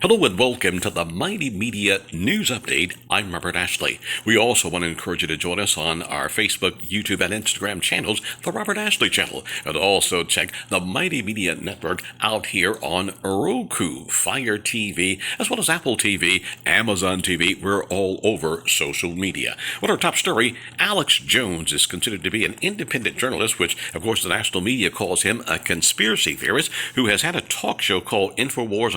Hello and welcome to the Mighty Media News Update. I'm Robert Ashley. We also want to encourage you to join us on our Facebook, YouTube, and Instagram channels, the Robert Ashley channel, and also check the Mighty Media Network out here on Roku, Fire TV, as well as Apple TV, Amazon TV. We're all over social media. What our top story, Alex Jones is considered to be an independent journalist, which, of course, the national media calls him a conspiracy theorist, who has had a talk show called InfoWars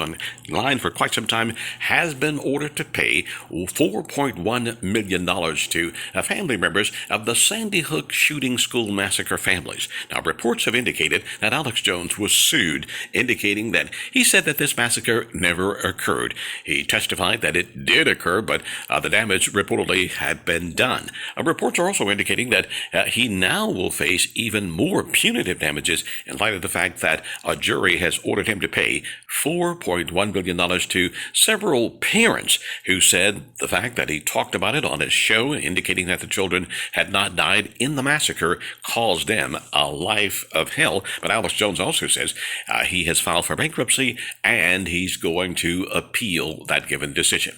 online for quite some time, has been ordered to pay $4.1 million to family members of the Sandy Hook shooting school massacre families. Now, reports have indicated that Alex Jones was sued, indicating that he said that this massacre never occurred. He testified that it did occur, but the damage reportedly had been done. Reports are also indicating that he now will face even more punitive damages in light of the fact that a jury has ordered him to pay $4.1 million to several parents who said the fact that he talked about it on his show, indicating that the children had not died in the massacre, caused them a life of hell. But Alex Jones also says he has filed for bankruptcy and he's going to appeal that given decision.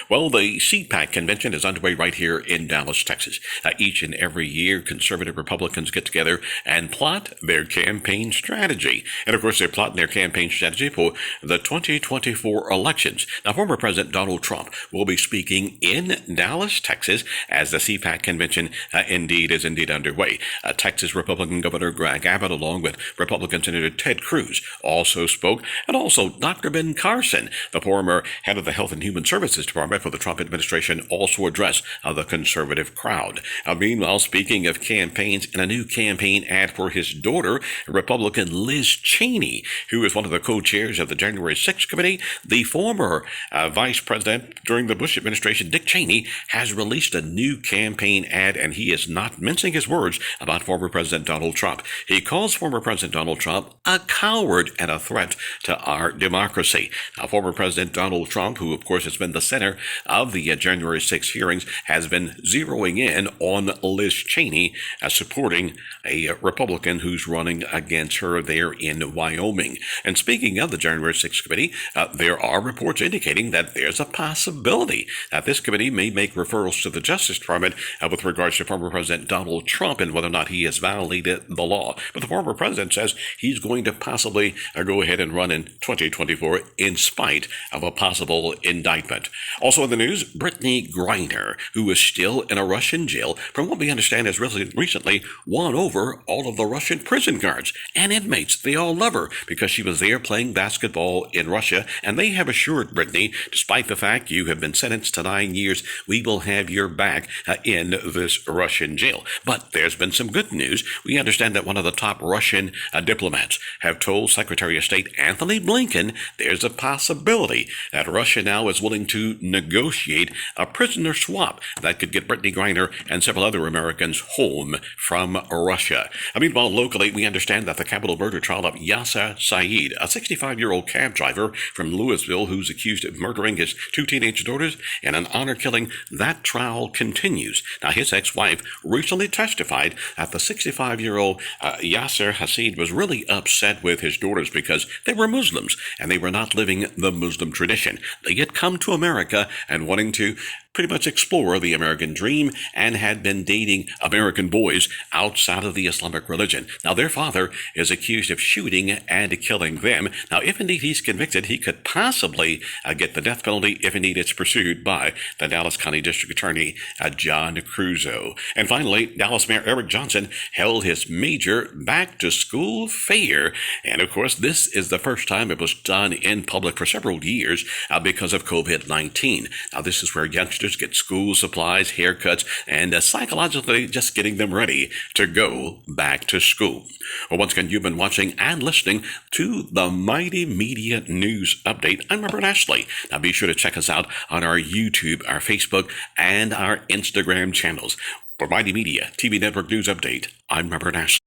Well, the CPAC convention is underway right here in Dallas, Texas. Each and every year, conservative Republicans get together and plot their campaign strategy. And of course, they're plotting their campaign strategy for the 2024 elections. Now, former President Donald Trump will be speaking in Dallas, Texas, as the CPAC convention is indeed underway. Texas Republican Governor Greg Abbott, along with Republican Senator Ted Cruz, also spoke, and also Dr. Ben Carson, the former head of the Health and Human Services Department for the Trump administration, also addressed the conservative crowd. Meanwhile, speaking of campaigns, in a new campaign ad for his daughter, Republican Liz Cheney, who is one of the co-chairs of the January 6th committee, the former vice president during the Bush administration, Dick Cheney, has released a new campaign ad, and he is not mincing his words about former President Donald Trump. He calls former President Donald Trump a coward and a threat to our democracy. Now, former President Donald Trump, who of course has been the center of the January 6 hearings, has been zeroing in on Liz Cheney as supporting a Republican who's running against her there in Wyoming. And speaking of the January 6 committee, there are reports indicating that there's a possibility that this committee may make referrals to the Justice Department with regards to former President Donald Trump and whether or not he has violated the law. But the former president says he's going to possibly go ahead and run in 2024 in spite of a possible indictment. Also in the news, Brittany Griner, who is still in a Russian jail, from what we understand has recently won over all of the Russian prison guards and inmates. They all love her because she was there playing basketball in Russia, and they have assured Brittany, despite the fact you have been sentenced to 9 years, we will have your back in this Russian jail. But there's been some good news. We understand that one of the top Russian diplomats have told Secretary of State Anthony Blinken there's a possibility that Russia now is willing to negotiate a prisoner swap that could get Brittany Griner and several other Americans home from Russia. Meanwhile, locally, we understand that the capital murder trial of Yasser Saeed, a 65-year-old cab driver from Louisville who's accused of murdering his 2 teenage daughters in an honor killing, that trial continues. Now, his ex-wife recently testified that the 65-year-old Yasser Hasid was really upset with his daughters because they were Muslims and they were not living the Muslim tradition. They had come to America and wanting to pretty much explore the American dream and had been dating American boys outside of the Islamic religion. Now, their father is accused of shooting and killing them. Now, if indeed he's convicted, he could possibly get the death penalty if indeed it's pursued by the Dallas County District Attorney, John Cruzo. And finally, Dallas Mayor Eric Johnson held his major back-to-school fair. And of course, this is the first time it was done in public for several years because of COVID-19. Now, this is where youngsters get school supplies, haircuts, and psychologically just getting them ready to go back to school. Well, once again, you've been watching and listening to the Mighty Media News Update. I'm Robert Ashley. Now be sure to check us out on our YouTube, our Facebook, and our Instagram channels. For Mighty Media TV Network News Update, I'm Robert Ashley.